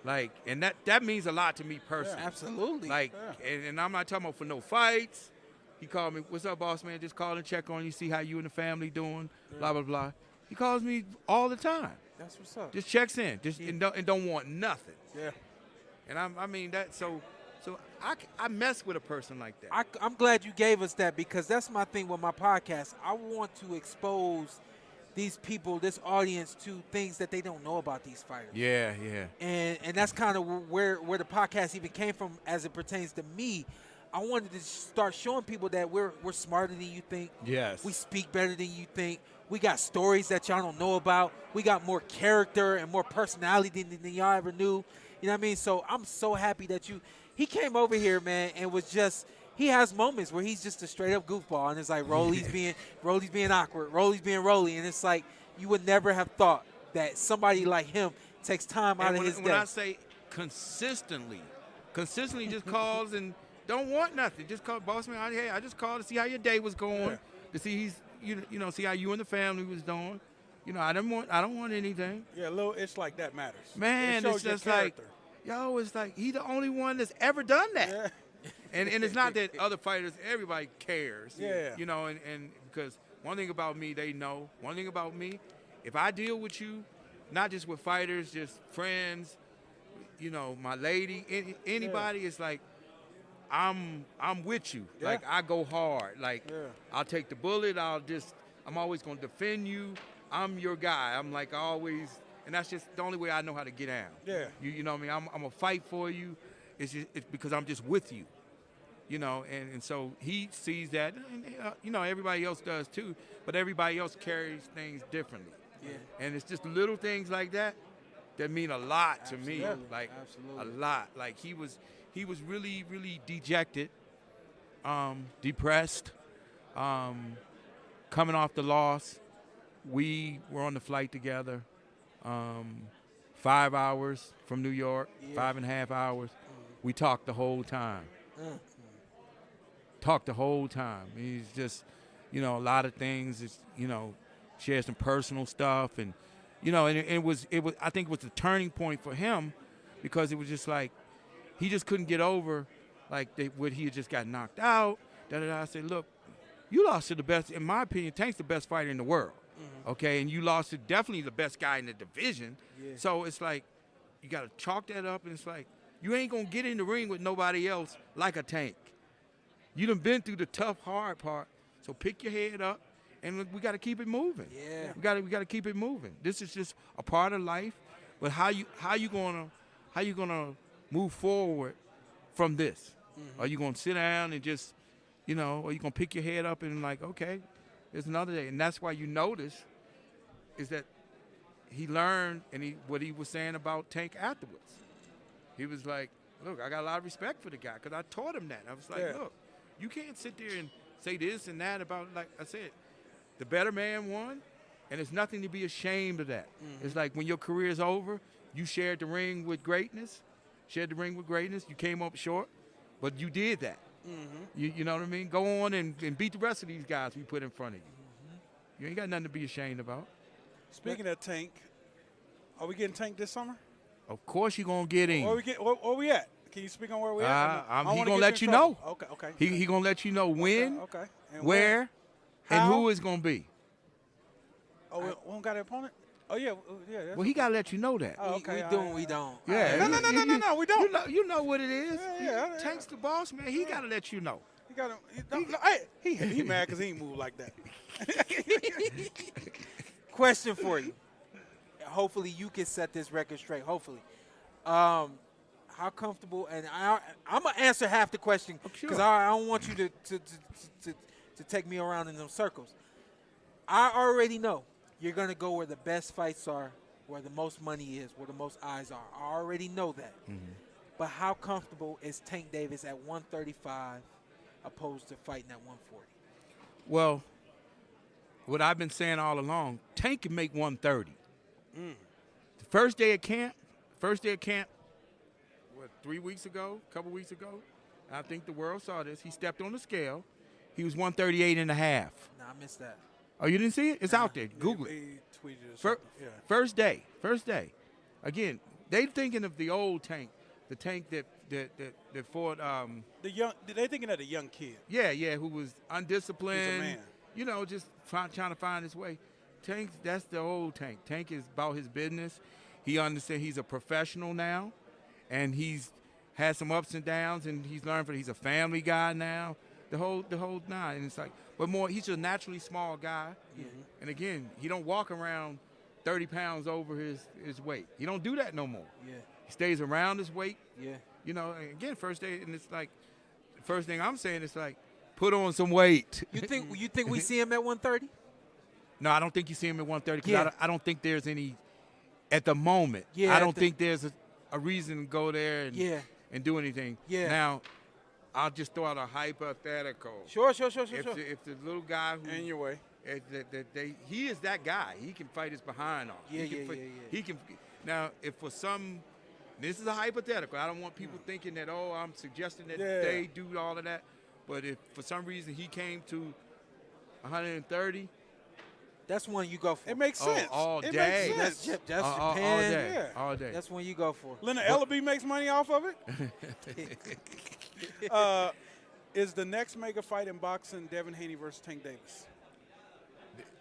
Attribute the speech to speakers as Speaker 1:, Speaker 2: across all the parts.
Speaker 1: Like, and that means a lot to me personally.
Speaker 2: Absolutely.
Speaker 1: Like, and I'm not talking about for no fights. He called me, "What's up, boss man? Just call and check on you, see how you and the family doing." Blah blah blah. He calls me all the time.
Speaker 2: That's what's up.
Speaker 1: Just checks in, and don't want nothing.
Speaker 2: Yeah.
Speaker 1: And I mean that. So I mess with a person like that.
Speaker 2: I'm glad you gave us that because that's my thing with my podcast. I want to expose these people, this audience, to things that they don't know about these fighters.
Speaker 1: Yeah.
Speaker 2: And that's kind of where the podcast even came from as it pertains to me. I wanted to start showing people that we're smarter than you think.
Speaker 1: Yes.
Speaker 2: We speak better than you think. We got stories that y'all don't know about. We got more character and more personality than y'all ever knew. You know what I mean? So I'm so happy that he came over here, man, and was just he has moments where he's just a straight up goofball, and it's like Rolly's being awkward, Rolly's being Rolly, and it's like you would never have thought that somebody like him takes time out of his day.
Speaker 1: When I say consistently just calls and don't want nothing. Just call, boss man. Hey, I just called to see how your day was going, to see see how you and the family was doing. I don't want anything.
Speaker 3: Yeah, a little itch like that matters.
Speaker 1: Man, it's just like, it's like he the only one that's ever done that.
Speaker 3: Yeah.
Speaker 1: And it's not that other fighters, everybody cares.
Speaker 3: Yeah.
Speaker 1: And because one thing about me, they know. One thing about me, if I deal with you, not just with fighters, just friends, my lady, anybody, it's like I'm with you.
Speaker 3: Yeah.
Speaker 1: Like I go hard. Like I'll take the bullet. I'm always gonna defend you. I'm your guy. I'm like always, and that's just the only way I know how to get down.
Speaker 3: Yeah.
Speaker 1: You know what I mean? I'm gonna fight for you. It's because I'm just with you. And so he sees that, and everybody else does too. But everybody else carries things differently.
Speaker 2: Yeah.
Speaker 1: And it's just little things like that mean a lot to me. Like a lot. Like he was really, really dejected, depressed, coming off the loss. We were on the flight together, 5 hours from New York, 5.5 hours. We talked the whole time. He's just, a lot of things. It's, shared some personal stuff, and it was. I think it was a turning point for him, because it was just like he just couldn't get over, like what he had just got knocked out. I said, look, you lost to the best. In my opinion, Tank's the best fighter in the world. Okay, and you lost to definitely the best guy in the division. Yeah. So it's like you got to chalk that up, and it's like you ain't gonna get in the ring with nobody else like a Tank. You done been through the tough, hard part. So pick your head up, and we got to keep it moving.
Speaker 2: Yeah,
Speaker 1: we got to keep it moving. This is just a part of life. But how you gonna move forward from this? Are you gonna sit down and just, or you gonna pick your head up and like, okay, there's another day? And that's why you notice is that he learned, and what he was saying about Tank afterwards. He was like, look, I got a lot of respect for the guy because I taught him that. I was like, look, you can't sit there and say this and that about, like I said, the better man won, and there's nothing to be ashamed of that. It's like when your career is over, you shared the ring with greatness, you came up short, but you did that. You know what I mean? Go on and beat the rest of these guys we put in front of you. You ain't got nothing to be ashamed about.
Speaker 3: Speaking of Tank, are we getting Tank this summer?
Speaker 1: Of course you're going to get him.
Speaker 3: Where we at? Can you speak on where we at?
Speaker 1: He's going to let you know.
Speaker 3: Okay.
Speaker 1: He going to let you know when,
Speaker 3: and
Speaker 1: where, and who it's going to be.
Speaker 3: Oh, we don't got an opponent? Oh, yeah.
Speaker 1: Well, he got to let you know that.
Speaker 3: Oh, okay.
Speaker 2: We don't.
Speaker 1: Yeah.
Speaker 3: No, we don't.
Speaker 1: You know what it is.
Speaker 3: Yeah.
Speaker 1: Tank's the boss, man. He got to let you know.
Speaker 3: He mad because he ain't move like that.
Speaker 2: Question for you. Hopefully you can set this record straight. Hopefully. How comfortable? And I'm gonna answer half the question because I don't want you to take me around in them circles. I already know you're gonna go where the best fights are, where the most money is, where the most eyes are. I already know that. But how comfortable is Tank Davis at 135 opposed to fighting at 140?
Speaker 1: Well, what I've been saying all along, Tank can make 130. The first day of camp, what, 3 weeks ago, a couple weeks ago, and I think the world saw this. He stepped on the scale. He was 138 and a half.
Speaker 2: Nah, I missed that.
Speaker 1: Oh, you didn't see it? It's out there. Google it.
Speaker 3: He tweeted it.
Speaker 1: First day. Again, They thinking of the old Tank, the Tank that fought.
Speaker 3: The young, they thinking of the young kid.
Speaker 1: Yeah, who was undisciplined.
Speaker 3: He's a man.
Speaker 1: You know, just trying to find his way. Tank, that's the old Tank. Tank is about his business. He understands he's a professional now, and he's had some ups and downs, and he's learned he's a family guy now. The whole nine, and it's like, but more, he's a naturally small guy, and again, he don't walk around 30 pounds over his weight. He don't do that no more.
Speaker 2: Yeah.
Speaker 1: He stays around his weight.
Speaker 2: Yeah.
Speaker 1: You know, and again, first day, and it's like, the first thing I'm saying is like, put on some weight.
Speaker 2: You think we see him at 130?
Speaker 1: No, I don't think you see him at 130 because
Speaker 2: Yeah.
Speaker 1: I don't think there's any, at the moment,
Speaker 2: Yeah,
Speaker 1: I don't think there's a reason to go there and do anything.
Speaker 2: Yeah.
Speaker 1: Now, I'll just throw out a hypothetical.
Speaker 2: Sure.
Speaker 1: If the little guy who
Speaker 3: In your way.
Speaker 1: he is that guy, he can fight his behind off.
Speaker 2: Yeah.
Speaker 1: He can. Now, if for some, this is a hypothetical. I don't want people thinking that I'm suggesting that they do all of that. But if for some reason he came to 130,
Speaker 2: that's one you go for.
Speaker 3: It makes sense.
Speaker 1: all
Speaker 3: It
Speaker 1: day.
Speaker 3: makes sense.
Speaker 2: That's
Speaker 1: all
Speaker 2: Japan.
Speaker 1: day,
Speaker 3: Yeah.
Speaker 1: all day.
Speaker 2: That's one you go for.
Speaker 3: Leonard Ellerbe makes money off of it. Is the next mega fight in boxing Devin Haney versus Tank Davis?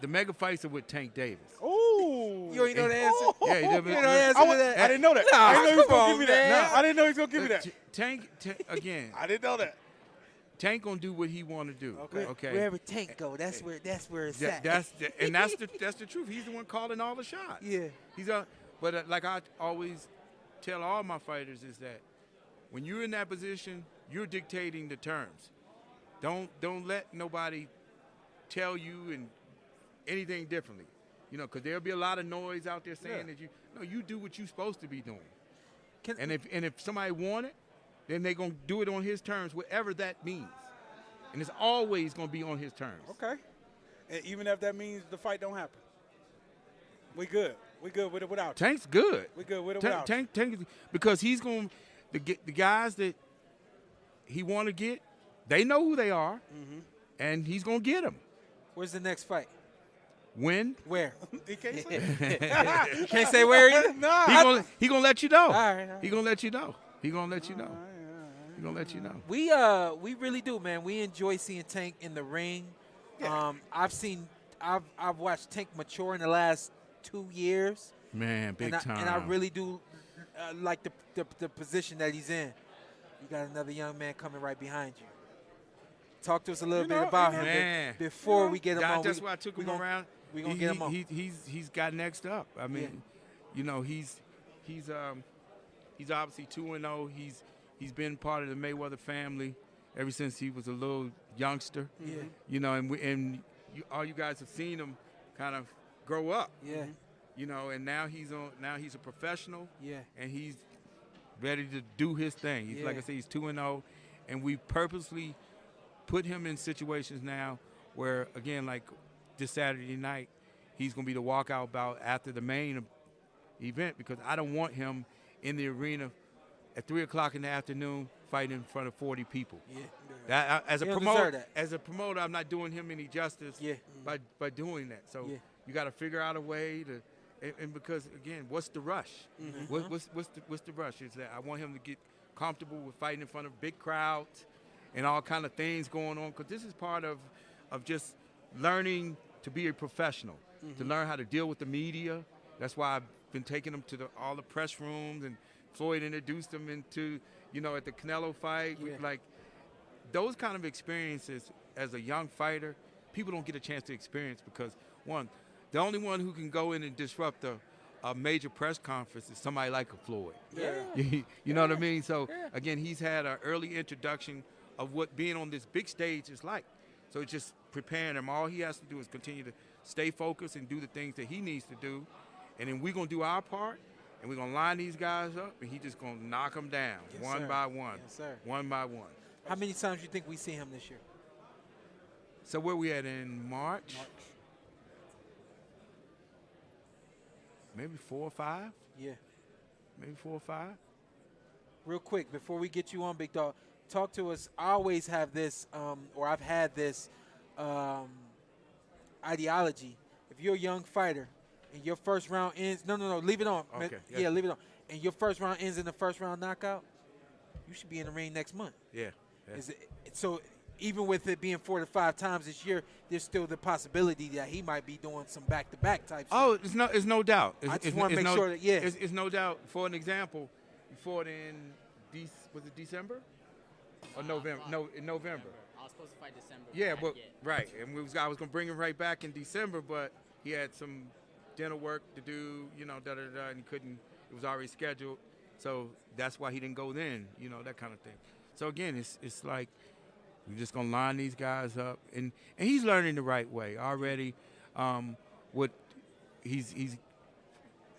Speaker 1: The mega fights are with Tank Davis.
Speaker 3: Oh,
Speaker 2: You ain't know the answer.
Speaker 1: Yeah,
Speaker 2: You know the answer to that.
Speaker 3: I didn't know that.
Speaker 2: Nah,
Speaker 3: I didn't know he was
Speaker 2: come
Speaker 3: gonna
Speaker 2: on,
Speaker 3: give me that.
Speaker 2: man.
Speaker 3: I didn't know he was gonna give me that.
Speaker 1: Tank again.
Speaker 3: I didn't know that.
Speaker 1: Tank gonna do what he want to do. Okay.
Speaker 2: Wherever Tank go, that's where it's at.
Speaker 1: That's the truth. He's the one calling all the shots.
Speaker 2: Yeah.
Speaker 1: But like I always tell all my fighters is that when you're in that position, you're dictating the terms. Don't let nobody tell you and anything differently. You know, because there'll be a lot of noise out there saying that you do what you're supposed to be doing. And if somebody want it, then they're gonna do it on his terms, whatever that means. And it's always gonna be on his terms.
Speaker 3: Okay. And even if that means the fight don't happen, we good. We good with it without you.
Speaker 1: Tank's good.
Speaker 3: We good with it without you.
Speaker 1: Tank, because he's going to get the guys that he want to get. They know who they are, and he's going to get them.
Speaker 2: Where's the next fight?
Speaker 1: When?
Speaker 2: Where?
Speaker 3: He can't say.
Speaker 2: You can't say where either?
Speaker 3: No.
Speaker 1: He gonna let you know.
Speaker 2: All right.
Speaker 1: He gonna let you know. He gonna let you know. He gonna let you know.
Speaker 2: We really do, man. We enjoy seeing Tank in the ring.
Speaker 3: Yeah.
Speaker 2: I've watched Tank mature in the last 2 years.
Speaker 1: Man, big time.
Speaker 2: And I really do like the position that he's in. You got another young man coming right behind you. Talk to us a little bit about him
Speaker 1: Man.
Speaker 2: before we get him on.
Speaker 1: That's why I took him around.
Speaker 2: We're gonna get him on.
Speaker 1: He's got next up. I mean, you know, he's obviously 2-0. He's been part of the Mayweather family ever since he was a little youngster.
Speaker 2: Yeah.
Speaker 1: You know, all you guys have seen him kind of grow up.
Speaker 2: Yeah.
Speaker 1: You know, and now he's a professional.
Speaker 2: Yeah.
Speaker 1: And he's ready to do his thing. He's like I said, he's 2-0, and we purposely put him in situations now where, again, like this Saturday night, he's going to be the walkout bout after the main event because I don't want him in the arena at 3 o'clock in the afternoon fighting in front of 40 people.
Speaker 2: Yeah.
Speaker 1: As a promoter, I'm not doing him any justice by doing that. So you got to figure out a way to. And because again, what's the rush? What's the rush? Is that I want him to get comfortable with fighting in front of big crowds and all kind of things going on. Because this is part of just learning to be a professional, to learn how to deal with the media. That's why I've been taking him to all the press rooms, and Floyd introduced him into at the Canelo fight. Like those kind of experiences as a young fighter, people don't get a chance to experience because the only one who can go in and disrupt a major press conference is somebody like a Floyd.
Speaker 2: Yeah.
Speaker 1: You know what I mean? So, again, he's had an early introduction of what being on this big stage is like. So it's just preparing him. All he has to do is continue to stay focused and do the things that he needs to do. And then we're going to do our part, and we're going to line these guys up, and he's just going to knock them down one by one.
Speaker 2: Yes, sir.
Speaker 1: One by one.
Speaker 2: How many times do you think we see him this year?
Speaker 1: So where we at in March? Maybe 4 or 5.
Speaker 2: Yeah.
Speaker 1: Maybe 4 or 5.
Speaker 2: Real quick, before we get you on, Big Dog, talk to us. I always have this, or I've had this ideology. If you're a young fighter and your first round ends, no, leave it on.
Speaker 1: Okay.
Speaker 2: Yeah, leave it on. and your first round ends in the first round knockout, you should be in the ring next month.
Speaker 1: Yeah.
Speaker 2: So even with it being 4 to 5 times this year, there's still the possibility that he might be doing some back-to-back type stuff.
Speaker 1: Oh, it's no doubt.
Speaker 2: I just want to make sure that, yeah.
Speaker 1: It's no doubt. For an example, you fought in, was it December? Or November? No, in November.
Speaker 4: I was supposed to fight December.
Speaker 1: Yeah, but
Speaker 4: yet.
Speaker 1: right. And I was going to bring him right back in December, but he had some dinner work to do, and he couldn't. It was already scheduled. So that's why he didn't go then, that kind of thing. So, again, it's like we're just going to line these guys up. And he's learning the right way already. He's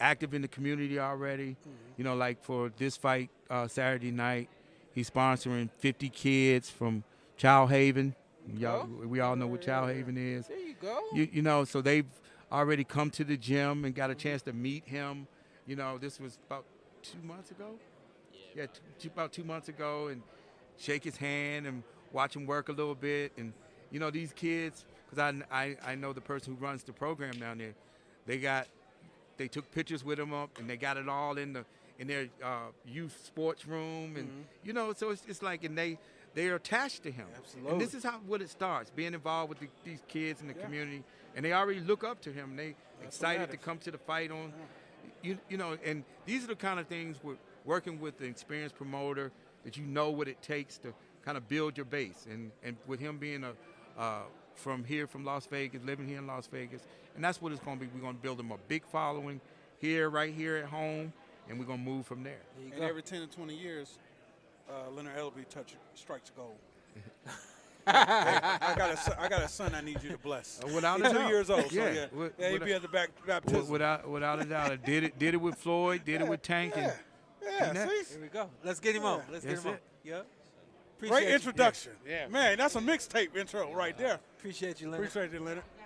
Speaker 1: active in the community already. Like for this fight Saturday night, he's sponsoring 50 kids from Child Haven. We all know what Child Haven is.
Speaker 2: There you go.
Speaker 1: So they've already come to the gym and got a chance to meet him. This was about 2 months ago. Yeah, about 2 months ago, and shake his hand and watch him work a little bit. And these kids, because I know the person who runs the program down there. They took pictures with him up, and they got it all in their youth sports room, and so it's like, and they are attached to him.
Speaker 2: Absolutely.
Speaker 1: And this is what it starts, being involved with these kids in the community, and they already look up to him. They excited to come to the fight on, and these are the kind of things we're working with the experienced promoter that what it takes to kind of build your base, and with him being from Las Vegas, living here in Las Vegas, and that's what it's going to be. We're going to build him a big following right here at home, and we're going to move from there.
Speaker 3: And every 10 to 20 years, Leonard Ellerbe strikes gold. I got a son I need you to bless.
Speaker 1: Without
Speaker 3: He's
Speaker 1: a
Speaker 3: 2
Speaker 1: doubt.
Speaker 3: years old, so
Speaker 1: Yeah.
Speaker 3: he'd be at the baptism.
Speaker 1: Without a doubt. I did it with Floyd, did it with Tank.
Speaker 3: Yeah, see?
Speaker 2: Here we go. Let's get him on. Let's get
Speaker 1: That's
Speaker 2: him on.
Speaker 1: it.
Speaker 2: Yeah.
Speaker 3: Great introduction.
Speaker 1: Yeah.
Speaker 3: Man, that's a mixtape intro right there.
Speaker 2: Appreciate you, Leonard.
Speaker 3: Appreciate you, Leonard.